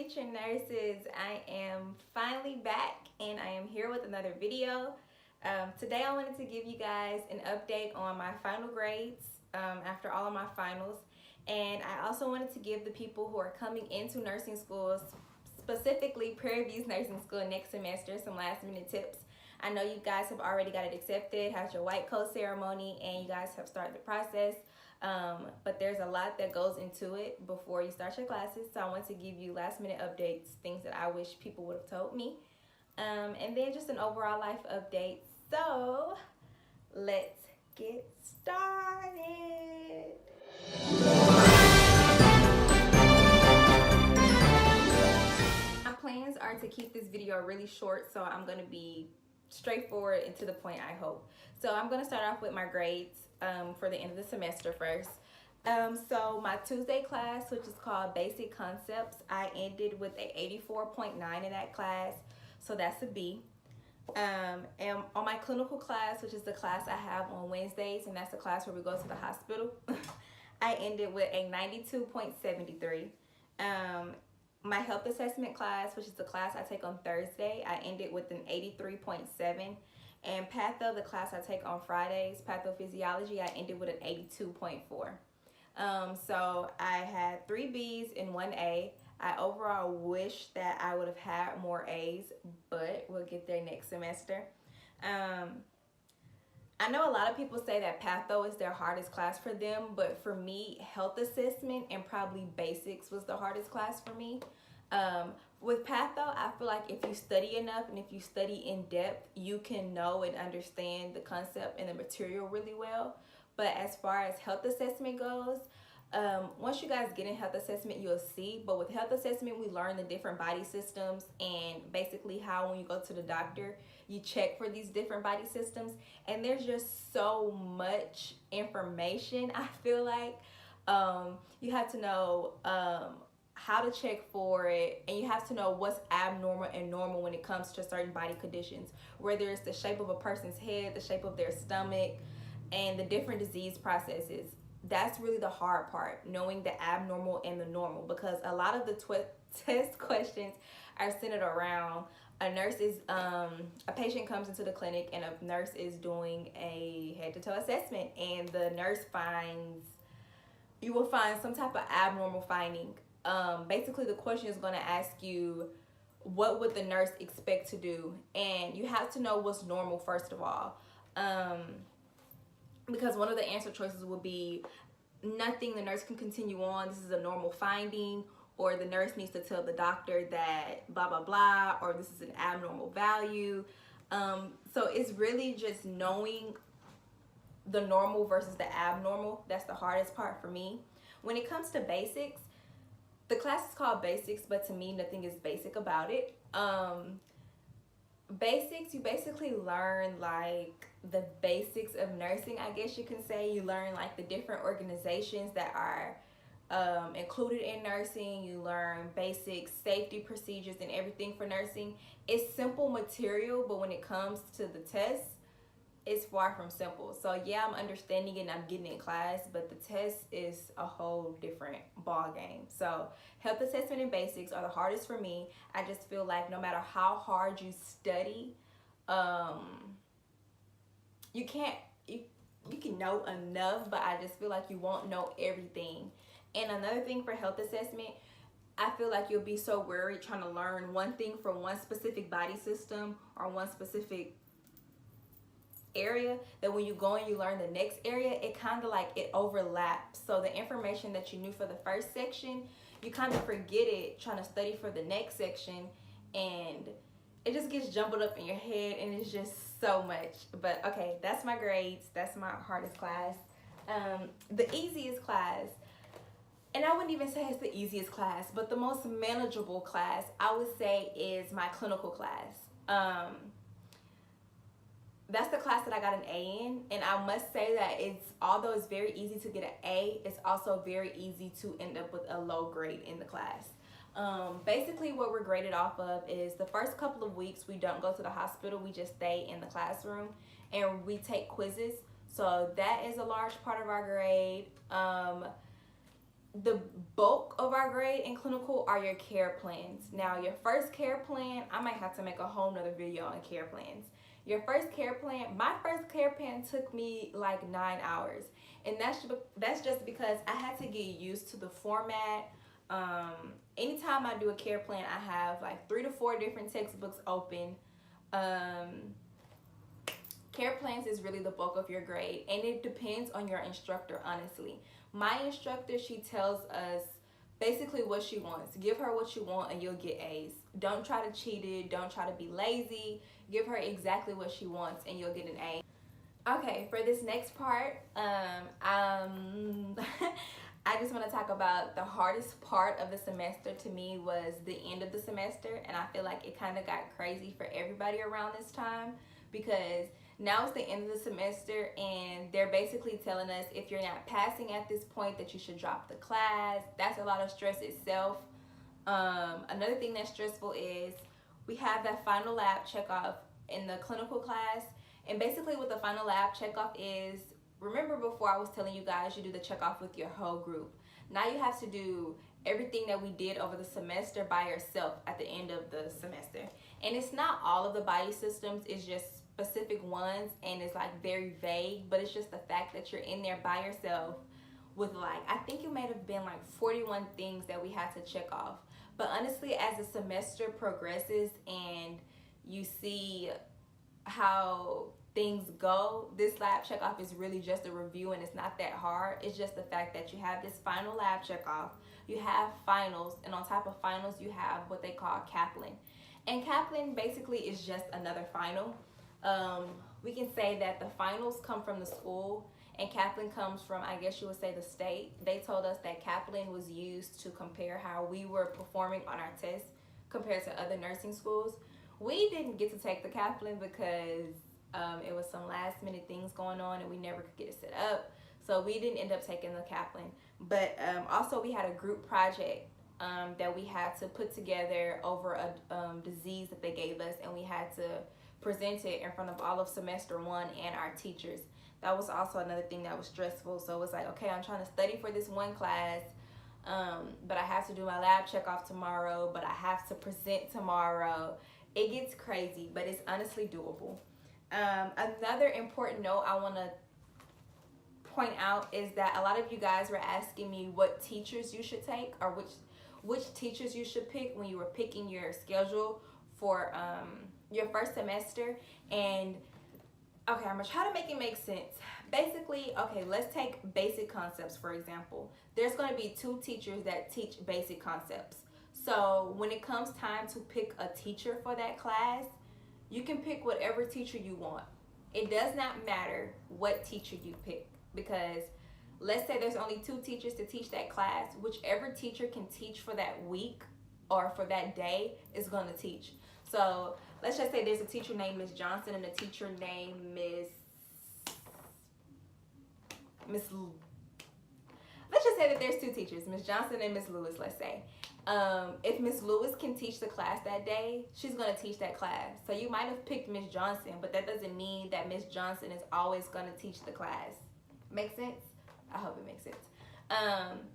future nurses, I am finally back and I am here with another video. Today I wanted to give you guys an update on my final grades after all of my finals, and I also wanted to give the people who are coming into nursing schools, specifically Prairie View's nursing school next semester, some last minute tips. I know you guys have already got it accepted, has your white coat ceremony, and you guys have started the process. But there's a lot that goes into it before you start your classes. So I want to give you last minute updates, things that I wish people would have told me. And then just an overall life update. So let's get started. My plans are to keep this video really short, so I'm going to be straightforward and to the point, I hope. So I'm going to start off with my grades for the end of the semester first. So my Tuesday class, which is called Basic Concepts, I ended with a 84.9 in that class, so that's a B. And on my clinical class, which is the class I have on Wednesdays, and that's the class where we go to the hospital, I ended with a 92.73. My health assessment class, which is the class I take on Thursday, I ended with an 83.7. And patho, the class I take on Fridays, pathophysiology, I ended with an 82.4. So I had 3 B's and 1 A. I overall wish that I would have had more A's, but we'll get there next semester. I know a lot of people say that patho is their hardest class for them, but for me, health assessment and probably basics was the hardest class for me. With patho, I feel like if you study enough and if you study in depth, you can know and understand the concept and the material really well. But as far as health assessment goes, once you guys get in health assessment, you'll see. But with health assessment, we learn the different body systems and basically how when you go to the doctor, you check for these different body systems. And there's just so much information, I feel like. You have to know how to check for it, and you have to know what's abnormal and normal when it comes to certain body conditions, whether it's the shape of a person's head, the shape of their stomach, and the different disease processes. That's really the hard part, knowing the abnormal and the normal, because a lot of the test questions are centered around a nurse is a patient comes into the clinic and a nurse is doing a head to toe assessment, and the nurse you will find some type of abnormal finding. Basically the question is going to ask you, what would the nurse expect to do? And you have to know what's normal first of all, because one of the answer choices will be nothing, the nurse can continue on, this is a normal finding, or the nurse needs to tell the doctor that blah blah blah, or this is an abnormal value. So it's really just knowing the normal versus the abnormal. That's the hardest part for me. When it comes to basics, the class is called Basics, but to me, nothing is basic about it. Basics, you basically learn like the basics of nursing, I guess you can say. You learn like the different organizations that are included in nursing. You learn basic safety procedures and everything for nursing. It's simple material, but when it comes to the test, it's far from simple. So yeah, I'm understanding it and I'm getting it in class, but the test is a whole different ball game. So health assessment and basics are the hardest for me. I just feel like no matter how hard you study, you can know enough, but I just feel like you won't know everything. And another thing for health assessment, I feel like you'll be so worried trying to learn one thing from one specific body system or one specific area that when you go and you learn the next area, it kind of like it overlaps. So the information that you knew for the first section, you kind of forget it trying to study for the next section, and it just gets jumbled up in your head, and it's just so much. But okay, that's my grades. That's my hardest class. The easiest class, and I wouldn't even say it's the easiest class, but the most manageable class, I would say, is my clinical class. That's the class that I got an A in, and I must say that although it's very easy to get an A, it's also very easy to end up with a low grade in the class. Basically what we're graded off of is the first couple of weeks we don't go to the hospital, we just stay in the classroom and we take quizzes. So that is a large part of our grade. the bulk of our grade in clinical are your care plans. Now, your first care plan, I might have to make a whole nother video on care plans. Your first care plan, my first care plan took me like 9 hours. And that's just because I had to get used to the format. Anytime I do a care plan, I have like 3 to 4 different textbooks open. Care plans is really the bulk of your grade, and it depends on your instructor, honestly. My instructor, she tells us basically what she wants. Give her what you want and you'll get A's. Don't try to cheat it. Don't try to be lazy. Give her exactly what she wants and you'll get an A. Okay, for this next part, I just want to talk about the hardest part of the semester. To me was the end of the semester, and I feel like it kind of got crazy for everybody around this time, because now it's the end of the semester and they're basically telling us if you're not passing at this point that you should drop the class. That's a lot of stress itself. Another thing that's stressful is we have that final lab checkoff in the clinical class. And basically what the final lab checkoff is, remember before I was telling you guys you do the checkoff with your whole group. Now you have to do everything that we did over the semester by yourself at the end of the semester. And it's not all of the body systems, it's just specific ones, and it's like very vague, but it's just the fact that you're in there by yourself with like, I think it may have been like 41 things that we had to check off. But honestly, as the semester progresses and you see how things go, this lab checkoff is really just a review, and it's not that hard. It's just the fact that you have this final lab checkoff, you have finals, and on top of finals you have what they call Kaplan. And Kaplan basically is just another final. We can say that the finals come from the school and Kaplan comes from, I guess you would say, the state. They told us that Kaplan was used to compare how we were performing on our tests compared to other nursing schools. We didn't get to take the Kaplan because it was some last minute things going on and we never could get it set up. So we didn't end up taking the Kaplan. But also we had a group project that we had to put together over a disease that they gave us, and we had to present it in front of all of semester 1 and our teachers. That was also another thing that was stressful. So it was like, okay, I'm trying to study for this one class, but I have to do my lab checkoff tomorrow, but I have to present tomorrow. It gets crazy, but it's honestly doable. Another important note I want to point out is that a lot of you guys were asking me what teachers you should take, or which teachers you should pick when you were picking your schedule for your first semester. And okay, I'm gonna try to make it make sense. Basically, okay, let's take basic concepts for example. There's going to be 2 teachers that teach basic concepts. So when it comes time to pick a teacher for that class, you can pick whatever teacher you want. It does not matter what teacher you pick, because let's say there's only 2 teachers to teach that class. Whichever teacher can teach for that week or for that day is going to teach. So let's just say there's a teacher named Miss Johnson and a teacher named Let's just say that there's 2 teachers, Miss Johnson and Miss Lewis, let's say. If Miss Lewis can teach the class that day, she's going to teach that class. So you might have picked Miss Johnson, but that doesn't mean that Miss Johnson is always going to teach the class. Make sense? I hope it makes sense.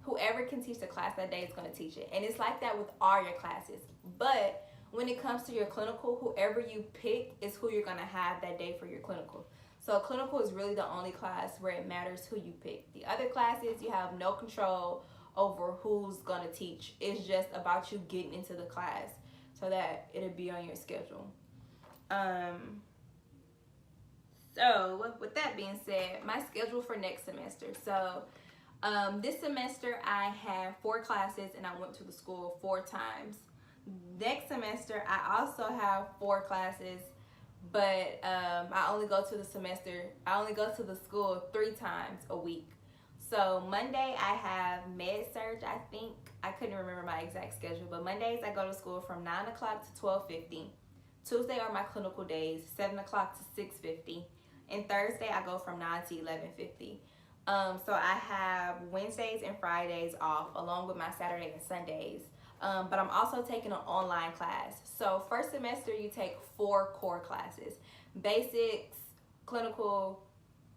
Whoever can teach the class that day is going to teach it. And it's like that with all your classes. But when it comes to your clinical, whoever you pick is who you're going to have that day for your clinical. So clinical is really the only class where it matters who you pick. The other classes, you have no control over who's going to teach. It's just about you getting into the class so that it'll be on your schedule. So with that being said, my schedule for next semester. So this semester I have 4 classes and I went to the school 4 times. Next semester I also have 4 classes, but I only go to the school 3 times a week. So Monday I have med surg, I think. I couldn't remember my exact schedule, but Mondays I go to school from 9 o'clock to 12:50. Tuesday are my clinical days, 7 o'clock to 6:50. And Thursday I go from 9 to 11:50. So I have Wednesdays and Fridays off along with my Saturday and Sundays. But I'm also taking an online class. So first semester you take 4 core classes: basics, clinical,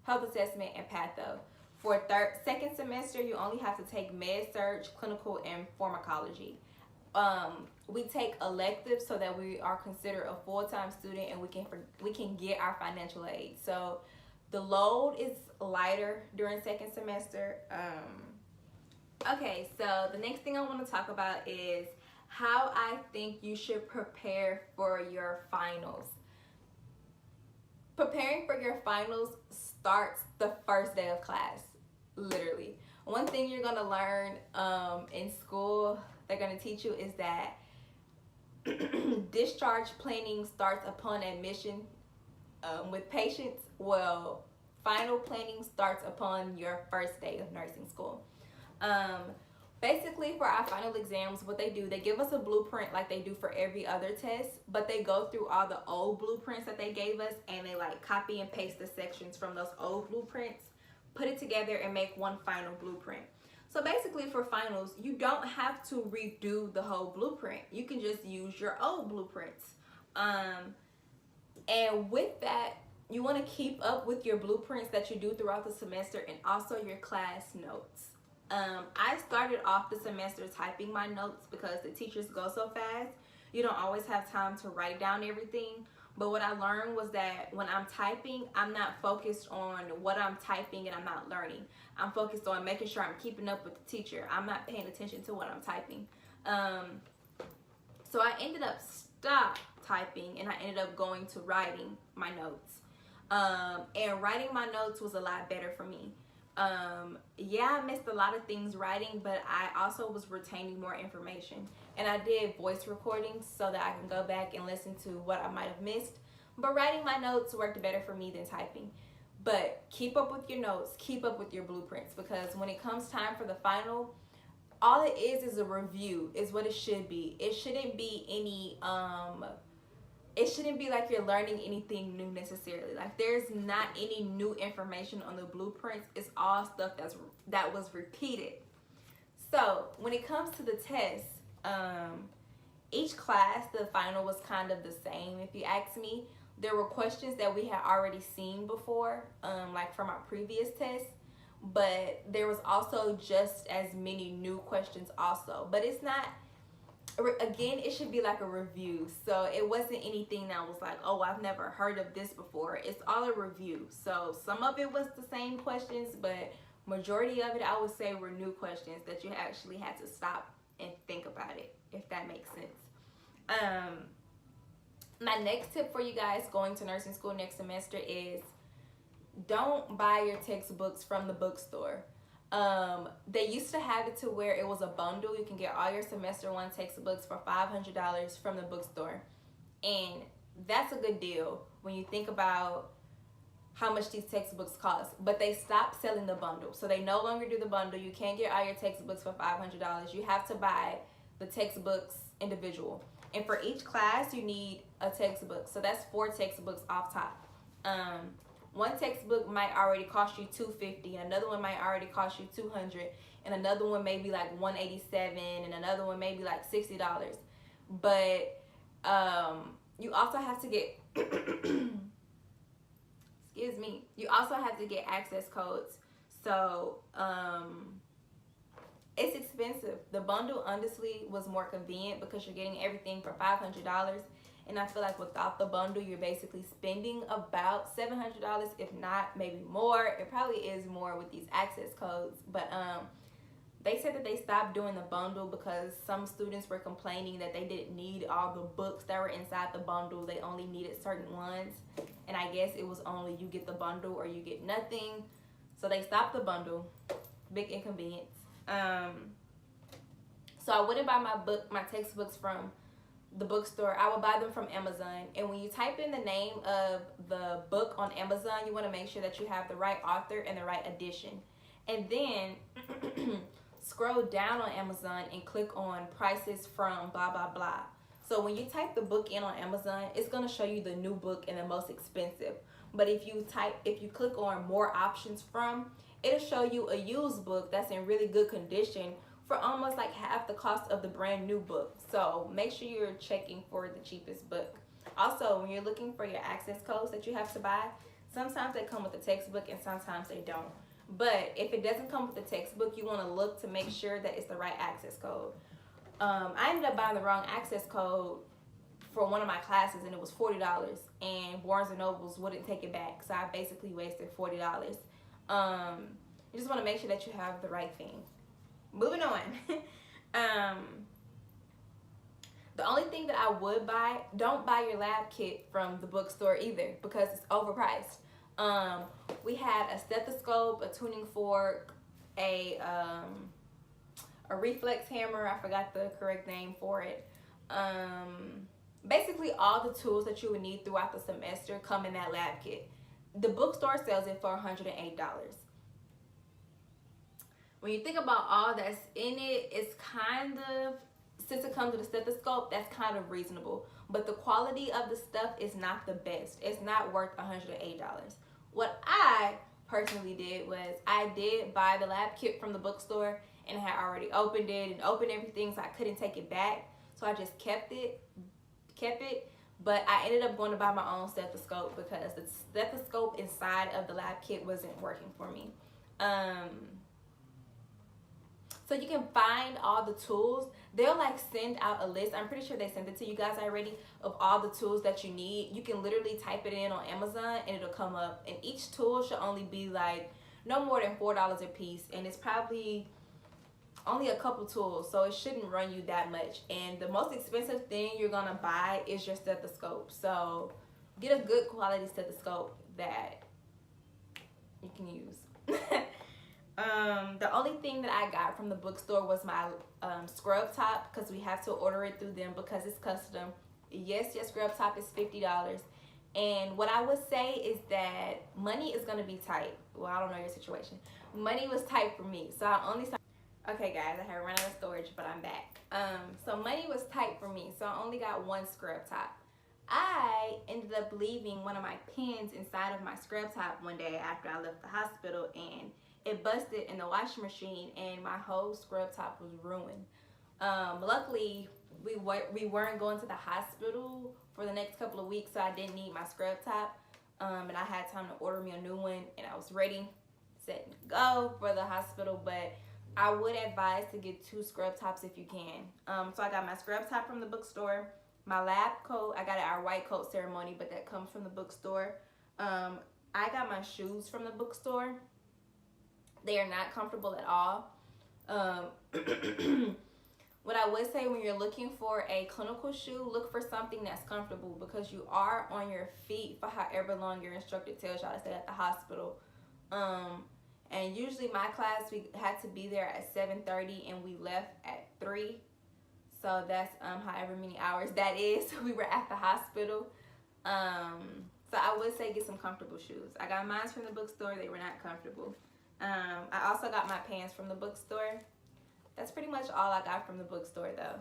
health assessment, and patho. For second semester, you only have to take med surg, clinical, and pharmacology. We take electives so that we are considered a full-time student and we can get our financial aid. So the load is lighter during second semester. Okay, so the next thing I want to talk about is how I think you should prepare for your finals. Preparing for your finals starts the first day of class, literally. One thing you're going to learn in school, they're going to teach you, is that discharge planning starts upon admission with patients. Well, final planning starts upon your first day of nursing school. Basically, for our final exams, what they do, they give us a blueprint like they do for every other test, but they go through all the old blueprints that they gave us, and they like copy and paste the sections from those old blueprints, put it together, and make one final blueprint. So basically, for finals, you don't have to redo the whole blueprint. You can just use your old blueprints. And with that, you want to keep up with your blueprints that you do throughout the semester, and also your class notes. I started off the semester typing my notes because the teachers go so fast. You don't always have time to write down everything. But what I learned was that when I'm typing, I'm not focused on what I'm typing and I'm not learning. I'm focused on making sure I'm keeping up with the teacher. I'm not paying attention to what I'm typing. So I ended up stop typing and I ended up going to writing my notes. And writing my notes was a lot better for me. Yeah, I missed a lot of things writing, but I also was retaining more information. And I did voice recordings so that I can go back and listen to what I might have missed. But writing my notes worked better for me than typing. But keep up with your notes, keep up with your blueprints, because when it comes time for the final, all it is a review, is what it should be. It shouldn't be any it shouldn't be like you're learning anything new necessarily. Like, there's not any new information on the blueprints. It's all stuff that was repeated. So when it comes to the test, each class, the final was kind of the same. If you ask me, there were questions that we had already seen before, like from our previous tests, but there was also just as many new questions also. But it's not, again, it should be like a review. So it wasn't anything that was like, oh, I've never heard of this before. It's all a review. So some of it was the same questions, but majority of it, I would say, were new questions that you actually had to stop and think about it, if that makes sense. My next tip for you guys going to nursing school next semester is don't buy your textbooks from the bookstore. They used to have it to where it was a bundle. You can get all your semester one textbooks for $500 from the bookstore. And that's a good deal when you think about how much these textbooks cost. But they stopped selling the bundle. So they no longer do the bundle. You can't get all your textbooks for $500. You have to buy the textbooks individual. And for each class, you need a textbook. So that's 4 textbooks off top. One textbook might already cost you $250, and another one might already cost you $200, and another one may be like $187, and another one may be like $60. But you also have to get excuse me. You also have to get access codes. So it's expensive. The bundle honestly was more convenient because you're getting everything for $500. And I feel like without the bundle, you're basically spending about $700, if not maybe more. It probably is more with these access codes. But they said that they stopped doing the bundle because some students were complaining that they didn't need all the books that were inside the bundle. They only needed certain ones. And I guess it was only you get the bundle or you get nothing. So they stopped the bundle. Big inconvenience. So I wouldn't buy my textbooks from the bookstore. I would buy them from Amazon. And when you type in the name of the book on Amazon, you want to make sure that you have the right author and the right edition. And then scroll down on Amazon and click on prices from blah blah blah. So when you type the book in on Amazon, it's going to show you the new book and the most expensive. But if you click on more options from, it'll show you a used book that's in really good condition for almost like half the cost of the brand new book. So make sure you're checking for the cheapest book. Also, when you're looking for your access codes that you have to buy, sometimes they come with a textbook and sometimes they don't. But if it doesn't come with the textbook, you want to look to make sure that it's the right access code. I ended up buying the wrong access code for one of my classes, and it was $40, and Barnes and Nobles wouldn't take it back, so I basically wasted $40. You just want to make sure that you have the right thing. Moving on. The only thing that I would buy, don't buy your lab kit from the bookstore either, because it's overpriced. We had a stethoscope, a tuning fork, a reflex hammer. I forgot the correct name for it. Basically all the tools that you would need throughout the semester come in that lab kit. The bookstore sells it for $108. When you think about all that's in it, it's kind of, since it comes with a stethoscope, that's kind of reasonable. But the quality of the stuff is not the best. It's not worth $108. What I personally did was I did buy the lab kit from the bookstore, and I had already opened it and opened everything, so I couldn't take it back. So I just kept it. But I ended up going to buy my own stethoscope because the stethoscope inside of the lab kit wasn't working for me. So you can find all the tools. They'll like send out a list. I'm pretty sure they sent it to you guys already of all the tools that you need. You can literally type it in on Amazon and it'll come up. And each tool should only be like no more than $4 a piece. And it's probably only a couple tools, so it shouldn't run you that much. And the most expensive thing you're gonna buy is your stethoscope. So get a good quality stethoscope that you can use. The only thing that I got from the bookstore was my scrub top, because we have to order it through them because it's custom. Yes, your scrub top is $50. And what I would say is that money is going to be tight. Well, I don't know your situation. Money was tight for me, so I only started. Okay guys, I had run out of storage, but I'm back. So money was tight for me, so I only got one scrub top. I ended up leaving one of my pens inside of my scrub top one day after I left the hospital, and it busted in the washing machine, and my whole scrub top was ruined. Luckily, we weren't going to the hospital for the next couple of weeks, so I didn't need my scrub top. And I had time to order me a new one, and I was ready, set to go for the hospital. But I would advise to get 2 scrub tops if you can. So I got my scrub top from the bookstore. My lab coat, I got it at our white coat ceremony, but that comes from the bookstore. I got my shoes from the bookstore. They are not comfortable at all. What I would say, when you're looking for a clinical shoe, look for something that's comfortable, because you are on your feet for however long your instructor tells y'all to stay at the hospital. And usually my class, we had to be there at 7:30 and we left at 3. So that's however many hours that is. We were at the hospital. So I would say get some comfortable shoes. I got mine from the bookstore. They were not comfortable. I also got my pants from the bookstore. That's pretty much all I got from the bookstore though.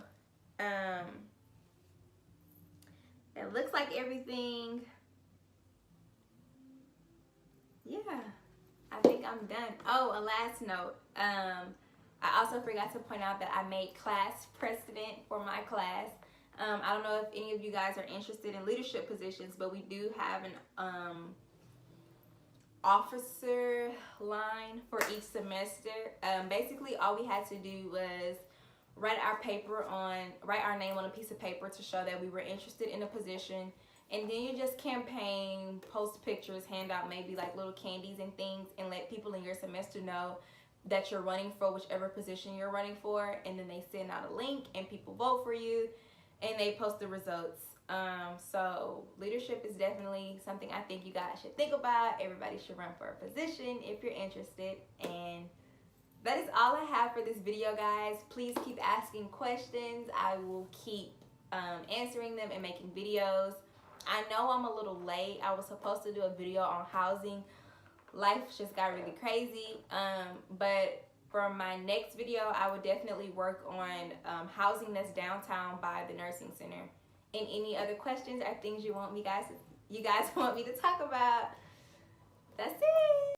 It looks like everything. Yeah, I think I'm done. Oh, a last note. I also forgot to point out that I made class president for my class. I don't know if any of you guys are interested in leadership positions, but we do have an officer line for each semester. Basically all we had to do was write our name on a piece of paper to show that we were interested in a position, and then you just campaign, post pictures, hand out maybe like little candies and things, and let people in your semester know that you're running for whichever position you're running for. And then they send out a link and people vote for you and they post the results. So leadership is definitely something I think you guys should think about. Everybody should run for a position if you're interested. And that is all I have for this video, guys. Please keep asking questions. I will keep answering them and making videos. I know I'm a little late. I was supposed to do a video on housing. Life just got really crazy. But for my next video, I would definitely work on housing that's downtown by the nursing center. And any other questions or things you guys want me to talk about, that's it.